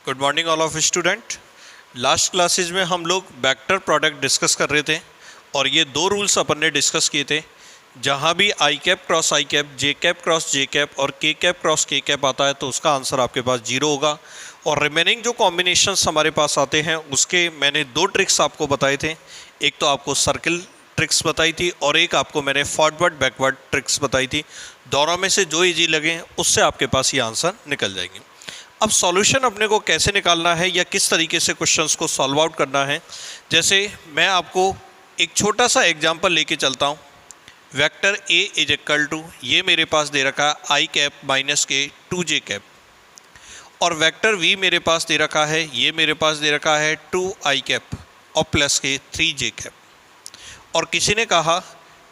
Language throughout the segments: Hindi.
Good morning all of student. Last classes में हम लोग वेक्टर प्रोडक्ट डिस्कस कर रहे थे और ये दो रूल्स अपन ने डिस्कस किए थे। जहाँ भी आई कैप क्रॉस आई कैप, जे कैप क्रॉस जे कैप और के कैप क्रॉस के कैप आता है तो उसका आंसर आपके पास 0 होगा। और रिमेनिंग जो कॉम्बिनेशंस हमारे पास आते हैं उसके मैंने दो ट्रिक्स आपको बताए थे। एक तो आपको सर्किल ट्रिक्स बताई थी और एक आपको मैंने फॉरवर्ड बैकवर्ड ट्रिक्स बताई थी। दोनों में से जो इजी लगे उससे आपके पास ये आंसर निकल जाएंगे। अब सॉल्यूशन अपने को कैसे निकालना है या किस तरीके से क्वेश्चंस को सॉल्व आउट करना है, जैसे मैं आपको एक छोटा सा एग्जांपल लेके चलता हूँ। Vector A is equal to, ये मेरे पास दे रखा है आई कैप माइनस के 2 जे कैप, और वेक्टर वी मेरे पास दे रखा है, ये मेरे पास दे रखा है 2 आई कैप और प्लस के 3 जे कैप। और किसी ने कहा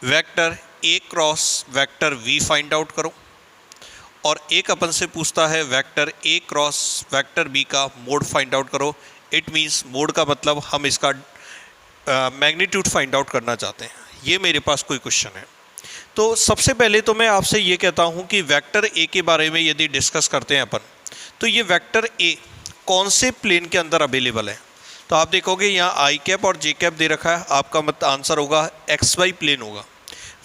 vector A cross vector V find out करो, और एक अपन से पूछता है vector A cross vector B का मोड फाइंड आउट करो। इट मीन्स मोड का मतलब हम इसका मैग्नीट्यूड फाइंड आउट करना चाहते हैं। ये मेरे पास कोई क्वेश्चन है। तो सबसे पहले तो मैं आपसे ये कहता हूँ कि वेक्टर ए के बारे में यदि डिस्कस करते हैं अपन, तो ये वेक्टर ए कौन से प्लेन के अंदर अवेलेबल है। तो आप देखोगे यहाँ आई कैप और जे कैप दे रखा है, आपका मतलब आंसर होगा एक्स वाई प्लेन होगा।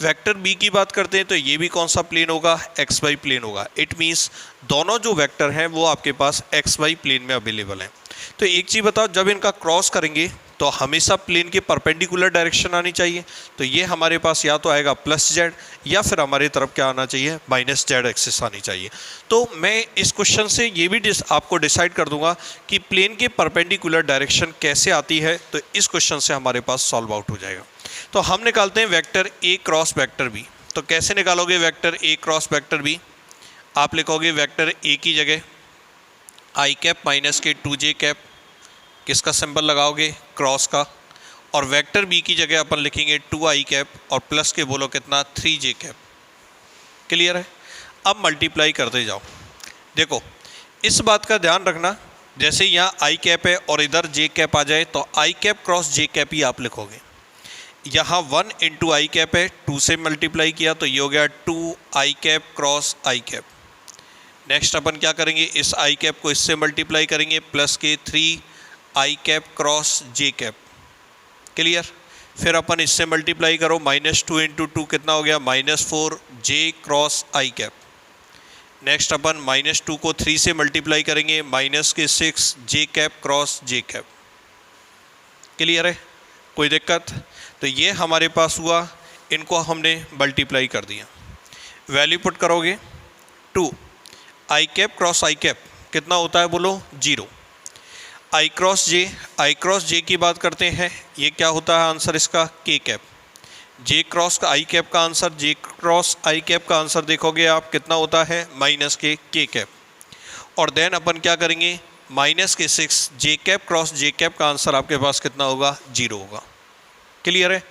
वेक्टर बी की बात करते हैं तो ये भी कौन सा प्लेन होगा, एक्स वाई प्लेन होगा। इट मीन्स दोनों जो वेक्टर हैं वो आपके पास एक्स वाई प्लेन में अवेलेबल हैं। तो एक चीज़ बताओ, जब इनका क्रॉस करेंगे तो हमेशा प्लेन के परपेंडिकुलर डायरेक्शन आनी चाहिए। तो ये हमारे पास या तो आएगा प्लस जेड या फिर हमारी तरफ क्या आना चाहिए, माइनस जेड एक्सिस आनी चाहिए। तो मैं इस क्वेश्चन से ये भी आपको डिसाइड कर दूंगा कि प्लेन के परपेंडिकुलर डायरेक्शन कैसे आती है, तो इस क्वेश्चन से हमारे पास सॉल्व आउट हो जाएगा। तो हम निकालते हैं vector A cross vector B. तो कैसे निकालोगे vector A cross vector B, आप लिखोगे वेक्टर ए की जगह आई कैप माइनस के 2 जे कैप, किसका सिंबल लगाओगे, क्रॉस का, और वेक्टर बी की जगह अपन लिखेंगे 2 आई कैप और प्लस के बोलो कितना 3 जे कैप। क्लियर है। अब मल्टीप्लाई करते जाओ। देखो इस बात का ध्यान रखना, जैसे यहाँ आई कैप है और इधर जे कैप आ जाए तो आई कैप क्रॉस जे कैप ही आप लिखोगे। यहाँ 1 इंटू आई कैप है, 2 से मल्टीप्लाई किया तो ये हो गया 2 आई कैप क्रॉस आई कैप। नेक्स्ट अपन क्या करेंगे, इस आई कैप को इससे मल्टीप्लाई करेंगे, प्लस के 3 आई कैप क्रॉस जे कैप। क्लियर। फिर अपन इससे मल्टीप्लाई करो, -2 इंटू 2 कितना हो गया, -4 जे क्रॉस आई कैप। नेक्स्ट अपन -2 को 3 से मल्टीप्लाई करेंगे, -6 जे कैप क्रॉस जे कैप। क्लियर है, कोई दिक्कत। तो ये हमारे पास हुआ, इनको हमने मल्टीप्लाई कर दिया। वैल्यू पुट करोगे 2 आई कैप क्रॉस आई कैप कितना होता है बोलो, 0। आई क्रॉस जे की बात करते हैं, ये क्या होता है आंसर इसका, के कैप। जे क्रॉस आई कैप का आंसर, जे क्रॉस आई कैप का आंसर देखोगे आप कितना होता है, के कैप। और देन अपन क्या करेंगे, -6 जे कैप क्रॉस जे कैप का आंसर आपके पास कितना होगा, 0 होगा। क्लियर है।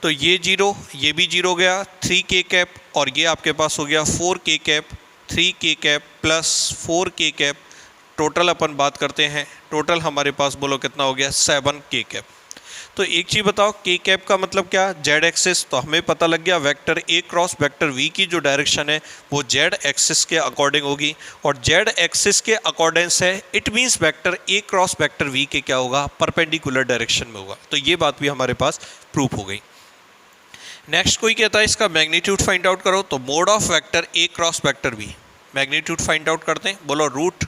तो ये 0, ये भी 0 गया, 3 के कैप, और ये आपके पास हो गया 4 के कैप, 3 के कैप प्लस 4 के कैप। टोटल अपन बात करते हैं, टोटल हमारे पास बोलो कितना हो गया, 7 के कैप। तो एक चीज़ बताओ, के कैप का मतलब क्या, जेड एक्सिस। तो हमें पता लग गया vector A cross vector V की जो डायरेक्शन है वो जेड एक्सिस के अकॉर्डिंग होगी, और जेड एक्सिस के अकॉर्डेंस है। It means vector A cross vector V के क्या होगा, परपेंडिकुलर डायरेक्शन में होगा। तो ये बात भी हमारे पास प्रूफ हो गई। नेक्स्ट कोई कहता है इसका मैग्नीट्यूड फाइंड आउट करो, तो mod of vector A cross vector B, magnitude find out करते हैं। बोलो रूट,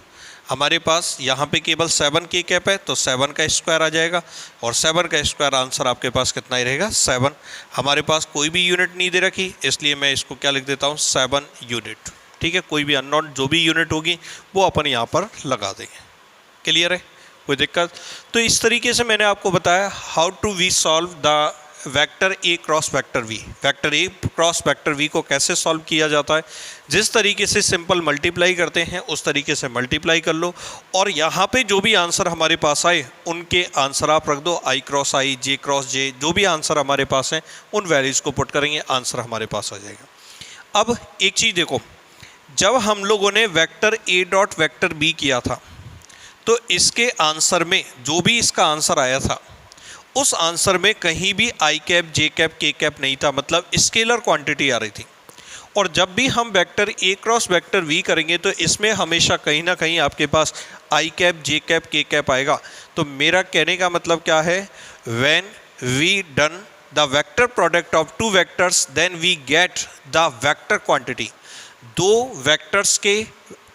हमारे पास यहाँ पे केवल 7 के कैप है तो 7 का स्क्वायर आ जाएगा, और 7 का स्क्वायर आंसर आपके पास कितना ही रहेगा, 7। हमारे पास कोई भी यूनिट नहीं दे रखी, इसलिए मैं इसको क्या लिख देता हूँ, 7 यूनिट। ठीक है, कोई भी अननोन जो भी यूनिट होगी वो अपन यहाँ पर लगा देंगे। क्लियर है, कोई दिक्कत। तो इस तरीके से मैंने आपको बताया how to we solve the vector A cross vector V. Vector A cross vector V को कैसे सॉल्व किया जाता है, जिस तरीके से सिंपल मल्टीप्लाई करते हैं उस तरीके से मल्टीप्लाई कर लो, और यहाँ पे जो भी आंसर हमारे पास आए उनके आंसर आप रख दो, आई क्रॉस आई, जे क्रॉस जे, जो भी आंसर हमारे पास हैं उन वैल्यूज़ को पुट करेंगे, आंसर हमारे पास आ जाएगा। अब एक चीज़ देखो, जब हम लोगों ने vector A dot vector B किया था तो इसके आंसर में जो भी इसका आंसर आया था उस आंसर में कहीं भी आई cap j cap k cap नहीं था, मतलब स्केलर क्वांटिटी आ रही थी। और जब भी हम vector A cross vector V करेंगे तो इसमें हमेशा कहीं ना कहीं आपके पास i cap j cap k cap आएगा। तो मेरा कहने का मतलब क्या है, when we done the vector product of two vectors then we get the vector quantity. दो वेक्टर्स के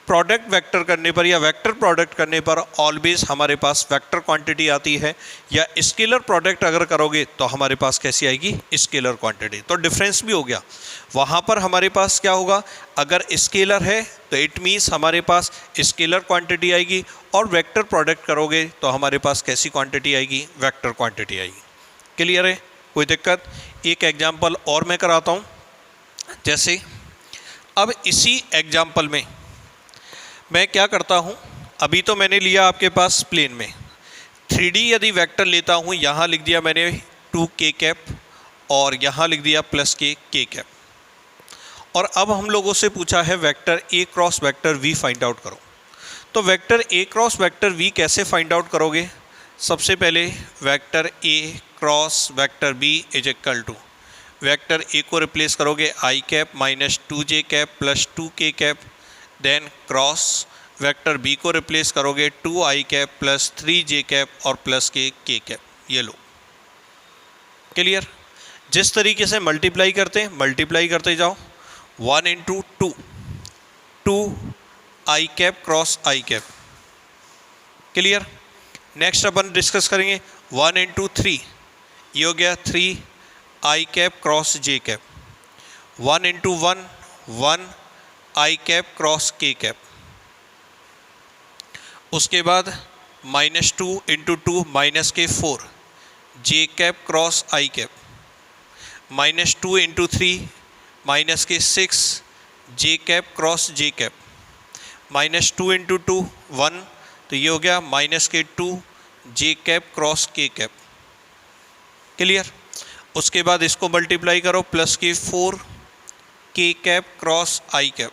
प्रोडक्ट वेक्टर करने पर या वेक्टर प्रोडक्ट करने पर ऑलवेज हमारे पास वेक्टर क्वांटिटी आती है, या स्केलर प्रोडक्ट अगर करोगे तो हमारे पास कैसी आएगी, स्केलर क्वांटिटी। तो डिफरेंस भी हो गया, वहाँ पर हमारे पास क्या होगा, अगर स्केलर है तो इट मीन्स हमारे पास स्केलर क्वांटिटी आएगी, और वेक्टर प्रोडक्ट करोगे तो हमारे पास कैसी क्वांटिटी आएगी, वेक्टर क्वांटिटी आएगी। क्लियर है, कोई दिक्कत? एक एग्जाम्पल और मैं कराता हूँ। जैसे अब इसी एग्जाम्पल में मैं क्या करता हूँ, अभी तो मैंने लिया आपके पास प्लेन में 3D यदि वेक्टर लेता हूँ, यहाँ लिख दिया मैंने 2k कैप और यहाँ लिख दिया प्लस k कैप। और अब हम लोगों से पूछा है vector a cross vector v find out करो। तो vector a cross vector v कैसे फाइंड आउट करोगे? सबसे पहले vector a cross vector b is equal to, vector a को रिप्लेस करोगे I cap minus 2j cap plus 2k cap, then cross vector b को रिप्लेस करोगे 2i cap plus 3j cap और प्लस k कैप। ये लो, क्लियर? जिस तरीके से मल्टीप्लाई करते हैं मल्टीप्लाई करते जाओ, 1 into 2 2i cap cross i cap. Clear? Next upon discuss करेंगे 1 इंटू 3, ये हो गया 3i cap cross j cap. 1 into 1 1 आई कैप क्रॉस के कैप। उसके बाद माइनस 2 इंटू 2 माइनस के 4 जे कैप क्रॉस आई कैप। माइनस 2 इंटू 3 माइनस के 6 जे कैप क्रॉस जे कैप। माइनस 2 इंटू 2 1, तो ये हो गया माइनस के 2 जे कैप क्रॉस के कैप। क्लियर? उसके बाद इसको मल्टीप्लाई करो, प्लस के 4 के कैप क्रॉस आई कैप।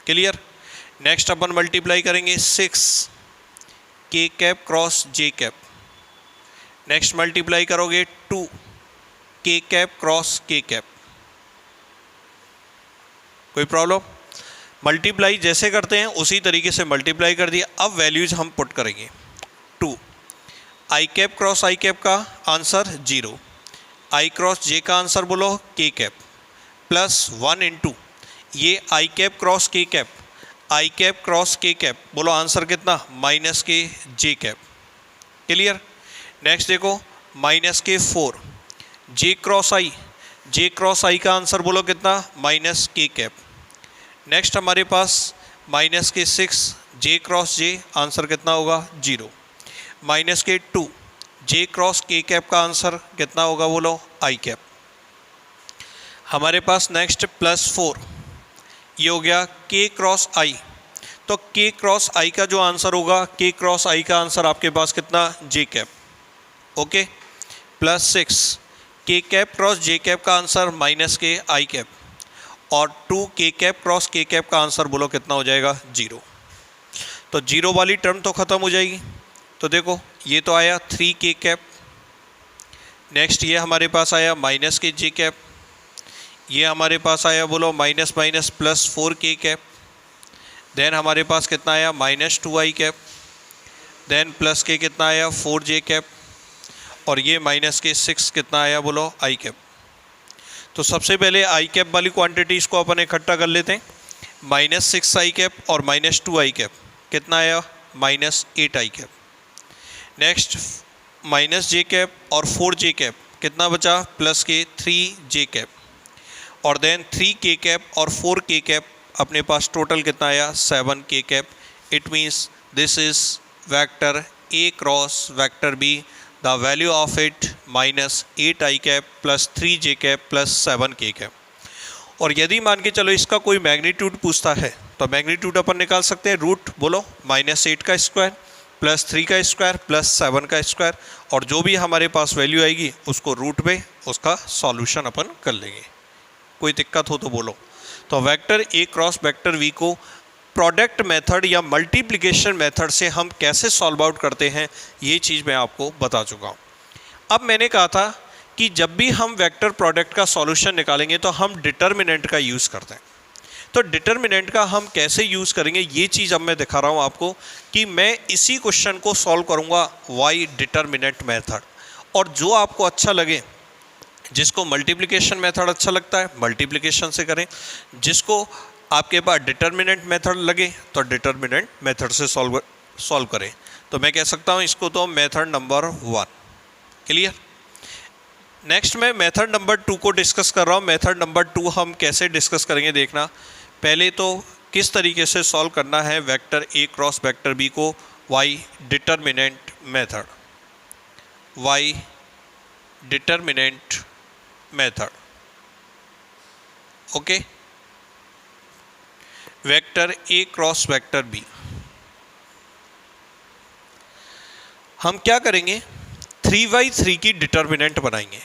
क्लियर? नेक्स्ट अपन मल्टीप्लाई करेंगे 6 के कैप क्रॉस जे कैप। नेक्स्ट मल्टीप्लाई करोगे 2 के कैप क्रॉस के कैप। कोई प्रॉब्लम? मल्टीप्लाई जैसे करते हैं उसी तरीके से मल्टीप्लाई कर दिया। अब वैल्यूज हम पुट करेंगे। 2 आई कैप क्रॉस आई कैप का आंसर 0, आई क्रॉस जे का आंसर बोलो के कैप, प्लस 1 इंटू ये आई कैप क्रॉस के कैप, आई कैप क्रॉस के कैप बोलो आंसर कितना, माइनस के जे कैप। क्लियर? नेक्स्ट देखो माइनस के 4 जे क्रॉस आई, जे क्रॉस आई का आंसर बोलो कितना, माइनस के कैप। नेक्स्ट हमारे पास माइनस के 6 जे क्रॉस जे, आंसर कितना होगा 0। माइनस के 2 जे क्रॉस के कैप का आंसर कितना होगा बोलो, आई कैप। हमारे पास नेक्स्ट प्लस 4, ये हो गया के क्रॉस आई। तो के क्रॉस आई का जो आंसर होगा, के क्रॉस आई का आंसर आपके पास कितना, जे कैप। ओके, प्लस 6 के कैप क्रॉस जे कैप का आंसर माइनस के आई कैप, और 2 के कैप क्रॉस के कैप का आंसर बोलो कितना हो जाएगा, 0। तो 0 वाली टर्म तो ख़त्म हो जाएगी। तो देखो ये तो आया 3 के कैप, नेक्स्ट ये हमारे पास आया माइनस के जे कैप, ये हमारे पास आया बोलो माइनस माइनस प्लस 4 के कैप, देन हमारे पास कितना आया माइनस 2 आई कैप, देन प्लस के कितना आया 4 जे कैप, और ये माइनस के 6 कितना आया बोलो, आई कैप। तो सबसे पहले आई कैप वाली क्वांटिटीज़ को अपन इकट्ठा कर लेते हैं। माइनस 6 आई कैप और माइनस 2 आई कैप कितना आया, minus 8 i cap. Next minus J cap और 4 जे कैप कितना बचा, प्लस के 3 जे कैप, और देन 3 के कैप और 4 के कैप, अपने पास टोटल कितना आया, 7 k cap. It means this is vector A cross vector B, the value of it minus 8 i cap plus 3 j cap plus 7 k cap. और यदि मान के चलो इसका कोई मैग्नीट्यूड पूछता है तो मैग्नीट्यूड अपन निकाल सकते हैं, रूट बोलो माइनस 8 का स्क्वायर प्लस 3 का स्क्वायर प्लस 7 का स्क्वायर, और जो भी हमारे पास वैल्यू आएगी उसको रूट में उसका सॉल्यूशन अपन कर लेंगे। कोई दिक्कत हो तो बोलो। तो vector A cross vector V को प्रोडक्ट मेथड या मल्टीप्लिकेशन मेथड से हम कैसे सॉल्व आउट करते हैं, ये चीज़ मैं आपको बता चुका हूँ। अब मैंने कहा था कि जब भी हम वेक्टर प्रोडक्ट का सॉल्यूशन निकालेंगे तो हम डिटर्मिनेंट का यूज़ करते हैं। तो डिटर्मिनेंट का हम कैसे यूज़ करेंगे ये चीज़ अब मैं दिखा रहा हूँ आपको कि मैं इसी क्वेश्चन को सॉल्व करूँगा वाई डिटर्मिनेंट मेथड। और जो आपको अच्छा लगे, जिसको मल्टीप्लिकेशन मेथड अच्छा लगता है मल्टीप्लिकेशन से करें, जिसको आपके पास डिटर्मिनेंट मेथड लगे तो डिटर्मिनेंट मेथड से सॉल्व करें। तो मैं कह सकता हूँ इसको तो मेथड नंबर 1। क्लियर। नेक्स्ट मैं मेथड नंबर 2 को डिस्कस कर रहा हूँ। मेथड नंबर 2 हम कैसे डिस्कस करेंगे देखना। पहले तो किस तरीके से सॉल्व करना है vector A cross vector B को by determinant method, by determinant method. Okay, vector A cross vector B हम क्या करेंगे, 3/3 की डिटर्मिनेंट बनाएंगे।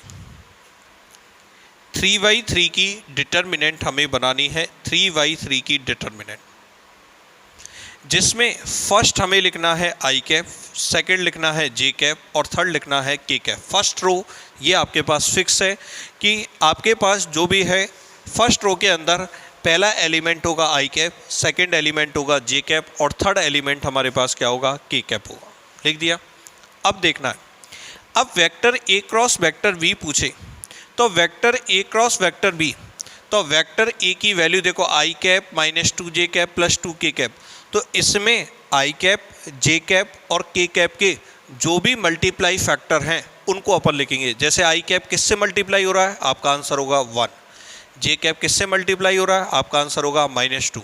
3/3 की डिटर्मिनेंट हमें बनानी है, 3/3 की डिटर्मिनेंट, जिसमें फर्स्ट हमें लिखना है आई कैप, सेकेंड लिखना है जे कैप और थर्ड लिखना है के कैप। फर्स्ट रो ये आपके पास फिक्स है कि आपके पास जो भी है फर्स्ट रो के अंदर पहला एलिमेंट होगा आई कैप, सेकेंड एलिमेंट होगा जे कैप और थर्ड एलिमेंट हमारे पास क्या होगा, के कैप होगा। लिख दिया। अब देखना है, अब vector A cross vector B पूछे तो vector A cross vector B, तो वेक्टर ए की वैल्यू देखो आई कैप -2 जे कैप +2 के कैप। तो इसमें आई कैप, जे कैप और के कैप के जो भी मल्टीप्लाई फैक्टर हैं उनको अपन लिखेंगे। जैसे आई कैप किससे मल्टीप्लाई हो रहा है, आपका आंसर होगा 1। जे कैप किससे मल्टीप्लाई हो रहा है, आपका आंसर होगा -2।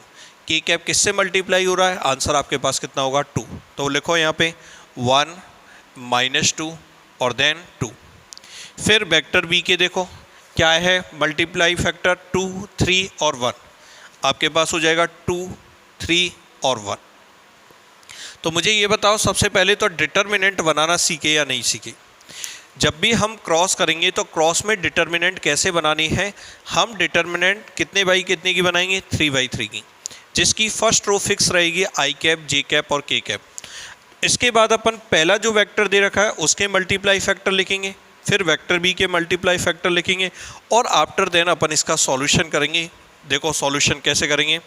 के कैप किससे मल्टीप्लाई हो रहा है, आंसर आपके पास कितना होगा 2। तो लिखो यहाँ पे 1 -2 और देन 2। फिर वेक्टर बी के देखो क्या है मल्टीप्लाई फैक्टर 2, 3 और 1, आपके पास हो जाएगा 2, 3 और 1। तो मुझे ये बताओ सबसे पहले तो डिटर्मिनेंट बनाना सीखे या नहीं सीखे। जब भी हम क्रॉस करेंगे तो क्रॉस में डिटर्मिनेंट कैसे बनानी है, हम डिटर्मिनेंट कितने बाई कितने की बनाएंगे, 3/3 की, जिसकी फर्स्ट रो फिक्स रहेगी आई कैप, जे कैप और के कैप। इसके बाद अपन पहला जो वेक्टर दे रखा है उसके मल्टीप्लाई फैक्टर लिखेंगे, फिर वेक्टर बी के मल्टीप्लाई फैक्टर लिखेंगे और आफ्टर देन अपन इसका सॉल्यूशन करेंगे। देखो सॉल्यूशन कैसे करेंगे,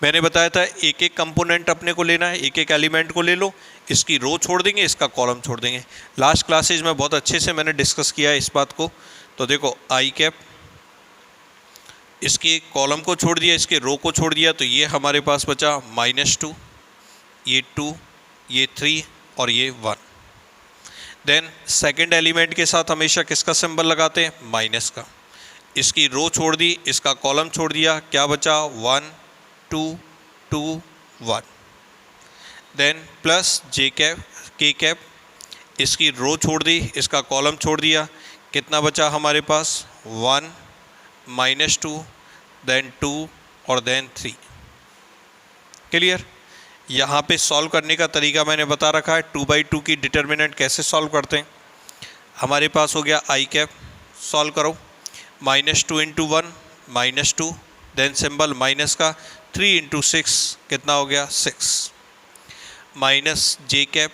मैंने बताया था एक एक कंपोनेंट अपने को लेना है, एक एक एलिमेंट को ले लो, इसकी रो छोड़ देंगे, इसका कॉलम छोड़ देंगे। लास्ट क्लासेज में बहुत अच्छे से मैंने डिस्कस किया है इस बात को। तो देखो आई कैप, इसके कॉलम को छोड़ दिया, इसके रो को छोड़ दिया, तो ये हमारे पास बचा -2, ये 2, ये 3 और ये 1। देन सेकेंड एलिमेंट के साथ हमेशा किसका सिंबल लगाते हैं, माइनस का। इसकी रो छोड़ दी, इसका कॉलम छोड़ दिया, क्या बचा 1 2 2 1। देन प्लस जे कैप, के कैप, इसकी रो छोड़ दी, इसका कॉलम छोड़ दिया, कितना बचा हमारे पास 1 -2 देन 2 और देन 3। क्लियर। यहाँ पे सॉल्व करने का तरीका मैंने बता रखा है। 2/2 की डिटर्मिनेंट कैसे सॉल्व करते हैं। हमारे पास हो गया आई कैप, सॉल्व करो, -2 × 1 -2, देन सिंबल माइनस का, 3 × 6 कितना हो गया 6, माइनस जे कैप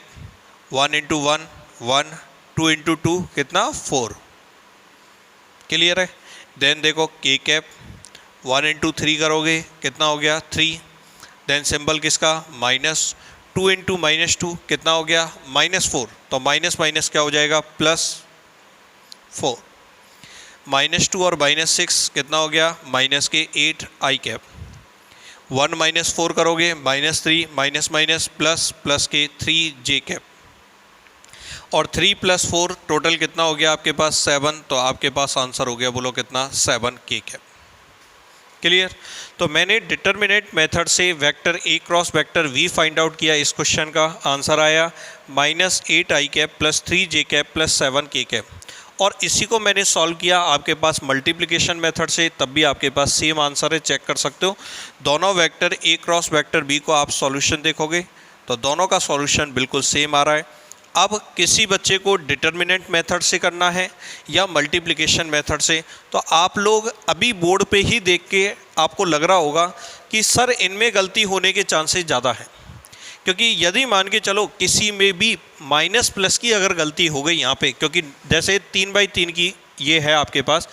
1 × 1 1, 2 × 2 कितना 4। क्लियर है। देन देखो के कैप 1 × 3 करोगे कितना हो गया 3, देन सिंबल किसका -2 × -2 कितना हो गया -4। तो माइनस माइनस क्या हो जाएगा +4, -2 और -6 कितना हो गया -8 आई कैप। 1 - 4 करोगे -3, माइनस माइनस प्लस के 3 जे कैप और 3 + 4 टोटल कितना हो गया आपके पास 7। तो आपके पास आंसर हो गया, बोलो कितना 7 के कैप। क्लियर। तो मैंने डिटर्मिनेंट मेथड से vector A cross vector V find out किया। इस क्वेश्चन का आंसर आया -8 i cap +3 j cap +7 k cap. और इसी को मैंने सॉल्व किया आपके पास मल्टीप्लिकेशन मेथड से, तब भी आपके पास सेम आंसर है, चेक कर सकते हो। दोनों vector A cross vector B को आप सॉल्यूशन देखोगे तो दोनों का सॉल्यूशन बिल्कुल सेम आ रहा है। अब किसी बच्चे को डिटर्मिनेंट मेथड से करना है या मल्टीप्लिकेशन मेथड से, तो आप लोग अभी बोर्ड पे ही देख के आपको लग रहा होगा कि सर इनमें गलती होने के चांसेस ज़्यादा हैं, क्योंकि यदि मान के चलो किसी में भी माइनस प्लस की अगर गलती हो गई यहाँ पे, क्योंकि जैसे 3/3 की ये है आपके पास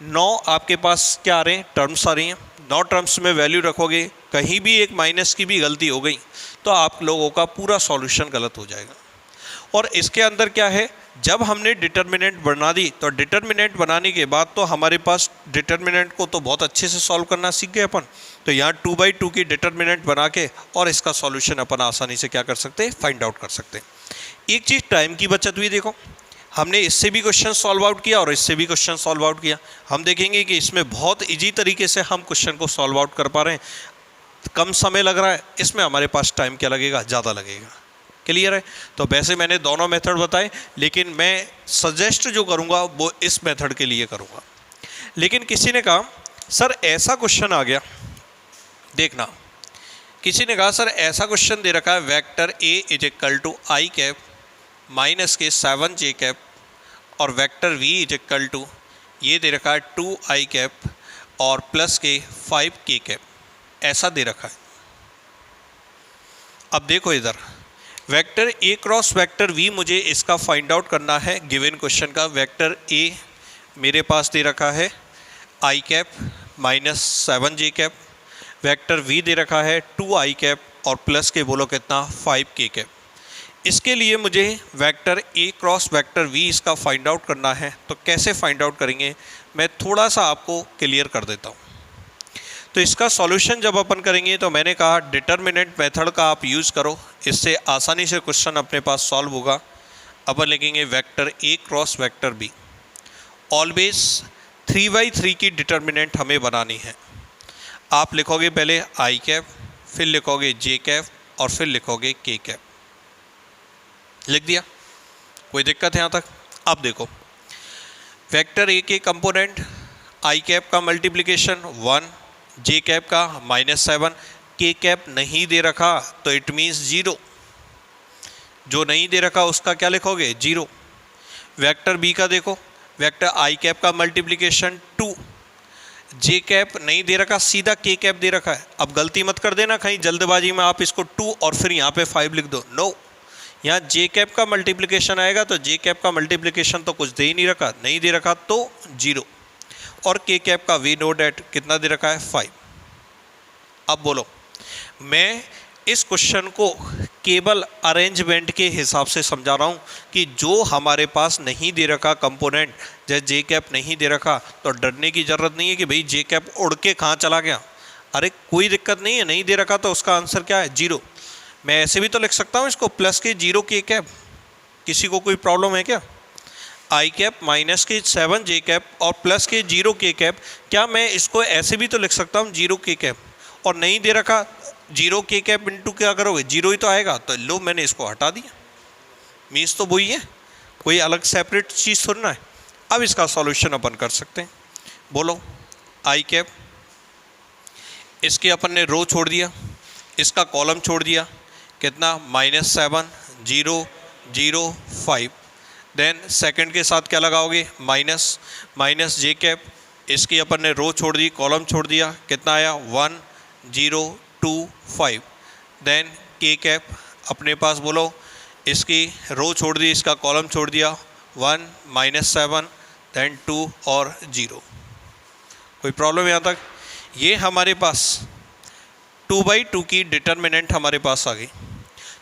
9 आपके पास क्या आ रहे हैं टर्म्स आ रही हैं, नौ टर्म्स में वैल्यू रखोगे, कहीं भी एक माइनस की भी गलती हो गई तो आप लोगों का पूरा सॉल्यूशन गलत हो जाएगा। और इसके अंदर क्या है, जब हमने डिटर्मिनेंट बना दी तो डिटर्मिनेंट बनाने के बाद तो हमारे पास डिटर्मिनेंट को तो बहुत अच्छे से सॉल्व करना सीख गए अपन। तो यहाँ 2/2 की डिटर्मिनेंट बना के और इसका सॉल्यूशन अपन आसानी से क्या कर सकते हैं, फाइंड आउट कर सकते हैं। एक चीज़ टाइम की बचत हुई, देखो हमने इससे भी क्वेश्चन सॉल्व आउट किया और इससे भी क्वेश्चन सॉल्व आउट किया। हम देखेंगे कि इसमें बहुत इजी तरीके से हम क्वेश्चन को सॉल्व आउट कर पा रहे हैं, कम समय लग रहा है, इसमें हमारे पास टाइम क्या लगेगा, ज़्यादा लगेगा। क्लियर है? तो वैसे मैंने दोनों मेथड बताए, लेकिन मैं सजेस्ट जो करूँगा वो इस मेथड के लिए करूँगा। लेकिन किसी ने कहा सर ऐसा क्वेश्चन आ गया, देखना किसी ने कहा सर ऐसा क्वेश्चन दे रखा है, vector A is equal to i cap minus k 7j cap और vector V is equal to ये दे रखा है 2i कैप और प्लस के 5k कैप, ऐसा दे रखा है। अब देखो इधर vector A cross vector V, मुझे इसका फाइंड आउट करना है गिवन क्वेश्चन का। वेक्टर A मेरे पास दे रखा है i cap minus 7j cap, vector V दे रखा है 2i कैप और प्लस के बोलो कितना 5k कैप। इसके लिए मुझे vector A cross vector V इसका फाइंड आउट करना है। तो कैसे फाइंड आउट करेंगे मैं थोड़ा सा आपको क्लियर कर देता हूँ। तो इसका सॉल्यूशन जब अपन करेंगे तो मैंने कहा डिटर्मिनेंट मेथड का आप यूज़ करो, इससे आसानी से क्वेश्चन अपने पास सॉल्व होगा। अपन लिखेंगे vector A cross vector B, always 3/3 की डिटर्मिनेंट हमें बनानी है। आप लिखोगे पहले i कैप, फिर लिखोगे j कैप और फिर लिखोगे k कैप। लिख दिया, कोई दिक्कत है यहाँ तक? अब देखो वेक्टर A के कंपोनेंट i कैप का मल्टीप्लिकेशन 1, j कैप का -7, k कैप नहीं दे रखा तो इट मीन्स 0, जो नहीं दे रखा उसका क्या लिखोगे 0। वेक्टर B का देखो, वेक्टर i कैप का मल्टीप्लिकेशन 2, j कैप नहीं दे रखा, सीधा k कैप दे रखा है। अब गलती मत कर देना कहीं जल्दबाजी में आप इसको 2 और फिर यहाँ पे 5 लिख दो, नो, यहाँ j कैप का मल्टीप्लिकेशन आएगा तो j कैप का मल्टीप्लिकेशन तो कुछ दे ही नहीं रखा, नहीं दे रखा तो 0, और k कैप का वी नो डेट कितना दे रखा है 5। अब बोलो मैं इस क्वेश्चन को केवल अरेंजमेंट के हिसाब से समझा रहा हूँ कि जो हमारे पास नहीं दे रखा कंपोनेंट, जैसे जे कैप नहीं दे रखा तो डरने की ज़रूरत नहीं है कि भाई जे कैप उड़ के कहाँ चला गया। अरे कोई दिक्कत नहीं है, नहीं दे रखा तो उसका आंसर क्या है 0। मैं ऐसे भी तो लिख सकता हूँ इसको प्लस के 0 k कैप, किसी को कोई प्रॉब्लम है क्या? i cap minus k 7j cap और प्लस के 0 k कैप, क्या मैं इसको ऐसे भी तो लिख सकता हूँ 0 k कैप, और नहीं दे रखा 0 k कैप इंटू क्या करोगे 0 ही तो आएगा। तो लो मैंने इसको हटा दिया, मीन्स तो वही है, कोई अलग सेपरेट चीज़ थोड़ी ना है। अब इसका सॉल्यूशन अपन कर सकते हैं। बोलो i कैप, इसके अपन ने रो छोड़ दिया, इसका कॉलम छोड़ दिया, कितना -7 0 0 5, देन सेकंड के साथ क्या लगाओगे माइनस जे कैप, इसकी अपन ने रो छोड़ दी, कॉलम छोड़ दिया, कितना आया 1 0 2 5, देन के कैप अपने पास बोलो, इसकी रो छोड़ दी, इसका कॉलम छोड़ दिया 1 -7 देन 2 और 0। कोई प्रॉब्लम यहाँ तक? ये हमारे पास 2/2 की डिटर्मिनेंट हमारे पास आ गई।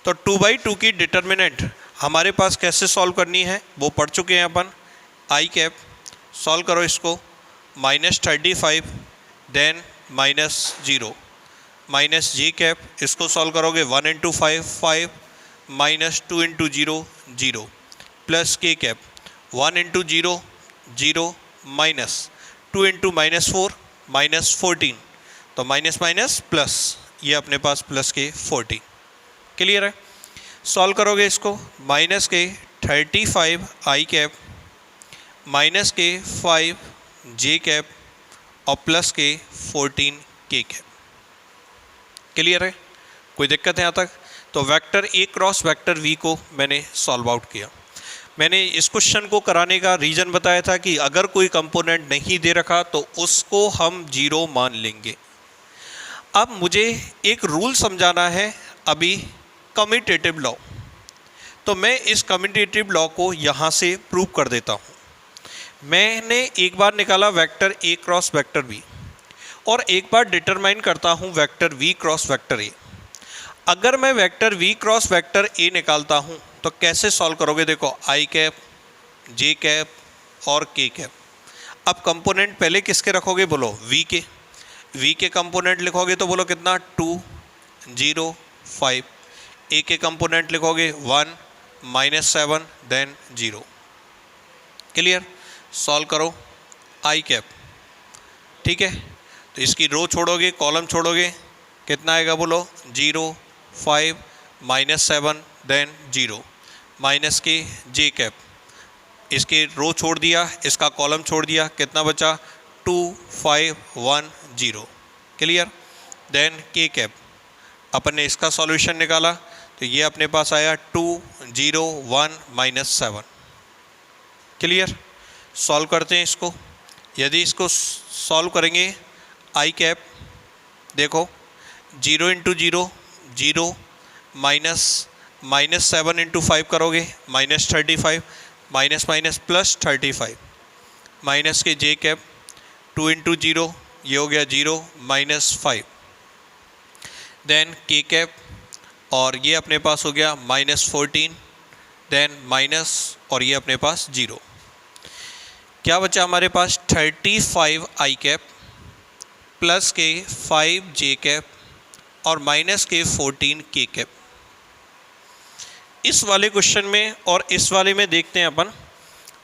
तो 2/2 की डिटर्मिनेंट हमारे पास कैसे सॉल्व करनी है वो पढ़ चुके हैं अपन। i कैप सॉल्व करो इसको, -35 देन -0, माइनस जे कैप इसको सॉल्व करोगे 1 × 5 5 -2 × 0 0, प्लस के कैप 1 × 0 0 -2 × -4 -14, तो माइनस माइनस प्लस, ये अपने पास प्लस के 14। क्लियर है? सॉल्व करोगे इसको, माइनस के 35 i कैप माइनस के 5 j कैप और प्लस के 14 k कैप। क्लियर है? कोई दिक्कत है यहाँ तक? तो vector A cross vector V को मैंने सॉल्व आउट किया। मैंने इस क्वेश्चन को कराने का रीज़न बताया था कि अगर कोई कंपोनेंट नहीं दे रखा तो उसको हम 0 मान लेंगे। अब मुझे एक रूल समझाना है अभी, कम्यूटेटिव लॉ। तो मैं इस कम्यूटेटिव लॉ को यहाँ से प्रूव कर देता हूँ। मैंने एक बार निकाला vector A cross vector B, और एक बार डिटरमाइन करता हूँ vector v cross vector a। अगर मैं vector v cross vector a निकालता हूँ तो कैसे सॉल्व करोगे? देखो i कैप, j कैप और k कैप। अब कंपोनेंट पहले किसके रखोगे? बोलो v के। v के कंपोनेंट लिखोगे तो बोलो कितना? 2 0 5। a के कंपोनेंट लिखोगे 1 -7 देन 0। क्लियर? सॉल्व करो i कैप। ठीक है, तो इसकी रो छोड़ोगे, कॉलम छोड़ोगे, कितना आएगा? बोलो 0 5 -7 देन 0 माइनस के j कैप। इसके रो छोड़ दिया, इसका कॉलम छोड़ दिया, कितना बचा? 2 5 1 0। क्लियर? Then k cap. अपन ने इसका सॉल्यूशन निकाला तो ये अपने पास आया 2 0 1 -7। क्लियर? सॉल्व करते हैं इसको। यदि इसको सॉल्व करेंगे i कैप, देखो 0 × 0 0 -7 × 5 करोगे -35 माइनस माइनस प्लस 35 माइनस के j कैप 2 × 0 ये हो गया 0 -5 देन k कैप और ये अपने पास हो गया -14 देन माइनस और ये अपने पास 0। क्या बचा हमारे पास? 35 i कैप प्लस के 5 j कैप और माइनस के 14 k कैप। इस वाले क्वेश्चन में और इस वाले में देखते हैं अपन।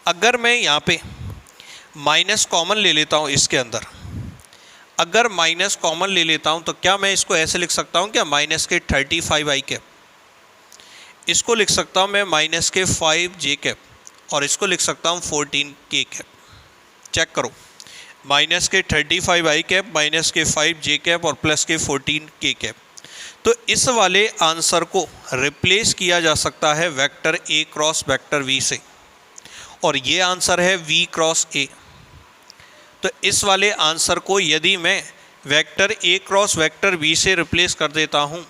अगर मैं यहाँ पे माइनस कॉमन ले लेता हूँ इसके अंदर, अगर माइनस कॉमन ले लेता हूँ तो क्या मैं इसको ऐसे लिख सकता हूँ क्या? माइनस के 35 i कैप। इसको लिख सकता हूँ मैं माइनस के 5 j कैप और इसको लिख सकता हूँ 14 k कैप। चेक करो, माइनस के 35 i कैप माइनस के 5 j कैप और प्लस के 14 k कैप। तो इस वाले आंसर को रिप्लेस किया जा सकता है vector a cross vector v से, और ये आंसर है v क्रॉस a। तो इस वाले आंसर को यदि मैं vector a cross vector v से रिप्लेस कर देता हूँ,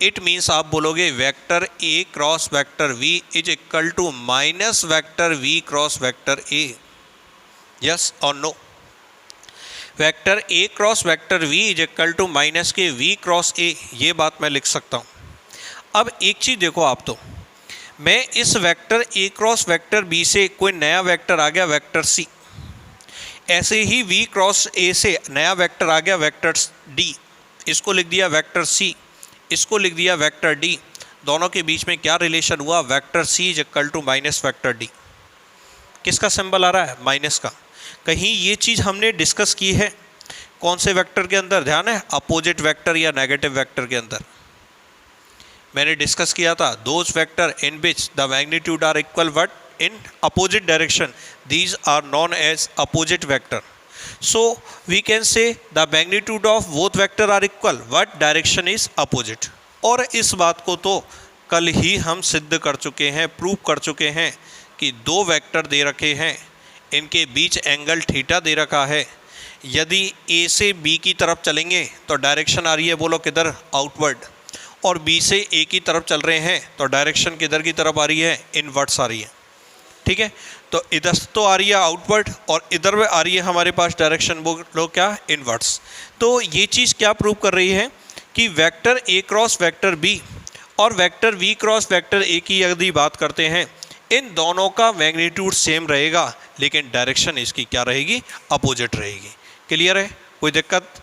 इट मीन्स आप बोलोगे vector a cross vector v is equal to minus vector v cross vector a। Yes और no? Vector a cross vector v is equal to minus के v क्रॉस a, ये बात मैं लिख सकता हूँ। अब एक चीज़ देखो आप, तो मैं इस vector a cross vector b से कोई नया वेक्टर आ गया वेक्टर c, ऐसे ही v क्रॉस a से नया वेक्टर आ गया वेक्टर d, इसको लिख दिया वेक्टर c, इसको लिख दिया वेक्टर d। दोनों के बीच में क्या रिलेशन हुआ? Vector c is equal to minus vector d। किसका सिंबल आ रहा है? माइनस का। कहीं ये चीज़ हमने डिस्कस की है कौन से वेक्टर के अंदर? ध्यान है, अपोजिट वेक्टर या नेगेटिव वेक्टर के अंदर मैंने डिस्कस किया था। Those vector in which the magnitude are equal but in opposite direction, these are known as opposite vector. So we can say the magnitude of both vector are equal but direction is opposite. और इस बात को तो कल ही हम सिद्ध कर चुके हैं, प्रूव कर चुके हैं कि दो वेक्टर दे रखे हैं, इनके बीच एंगल थीटा दे रखा है। यदि a से b की तरफ चलेंगे तो डायरेक्शन आ रही है, बोलो किधर? आउटवर्ड। और b से a की तरफ चल रहे हैं तो डायरेक्शन किधर की तरफ आ रही है? इनवर्ट्स आ रही है। ठीक है, तो इधर तो आ रही है आउटवर्ड और इधर में आ रही है हमारे पास डायरेक्शन, बोलो क्या? इनवर्ट्स। तो ये चीज़ क्या प्रूव कर रही है कि vector a cross vector b और vector v cross vector a की यदि बात करते हैं, इन दोनों का मैग्नीट्यूड सेम रहेगा लेकिन डायरेक्शन इसकी क्या रहेगी? अपोजिट रहेगी। क्लियर है? कोई दिक्कत?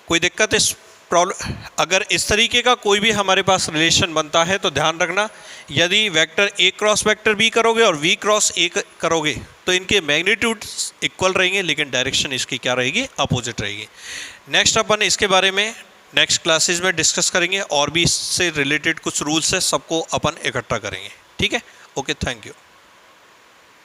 कोई दिक्कत इस प्रॉब्लम? अगर इस तरीके का कोई भी हमारे पास रिलेशन बनता है तो ध्यान रखना, यदि vector a cross vector b करोगे और v क्रॉस a करोगे तो इनके मैग्नीट्यूड इक्वल रहेंगे लेकिन डायरेक्शन इसकी क्या रहेगी? अपोजिट रहेगी। नेक्स्ट अपन इसके बारे में नेक्स्ट क्लासेस में डिस्कस करेंगे और भी इससे रिलेटेड कुछ रूल्स है, सबको अपन इकट्ठा करेंगे। ठीक है, ओके, थैंक यू।